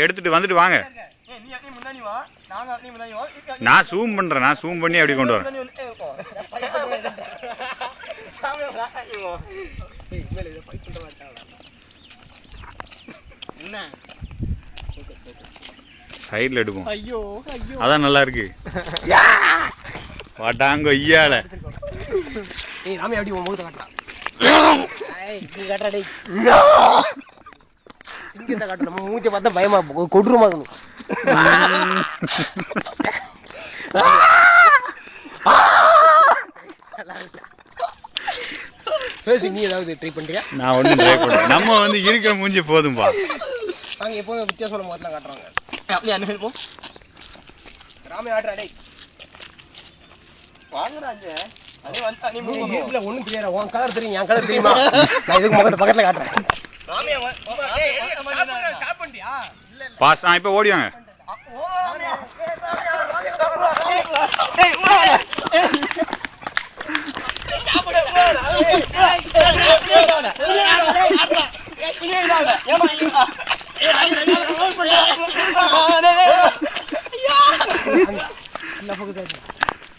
எடுத்துட்டு வந்துட்டு வாங்க. நான் ஜூம் பண்றேன், நான் ஜூம் பண்ணி அப்படி கொண்டு வரேன். சைடுல எடுப்போம். அதான் நல்லா இருக்கு. வாட்டாங்க ஐயால ராமே அப்படி முகத்தை காட்டலாம். சிங்கத்தை காட்டும். நம்ம மூஞ்ச பார்த்தா பயமா கொடூரமா இருக்கணும். நீ ஏதாவது ட்ரை பண்றியா? நான் ஒன்றும் ட்ரை பண்ணுறேன். நம்ம வந்து இருக்கிற மூஞ்சி போதும்பா. நாங்கள் எப்போதும் வித்தியாசமான முகத்தில் காட்டுறாங்க. அப்படியே அந்த ஹெல்ப்போம். ராமே ஆட்ரா டேய் வாங்குறாங்க. ஒன்றும் தெரியாது. உன் கலர் தெரியும், என் கலர் தெரியுமா? நான் இதுக்கு முகத்தை பக்கத்தில் காட்டுறேன். பாஸ் இப்போ ஓடிவாங்க. என்ன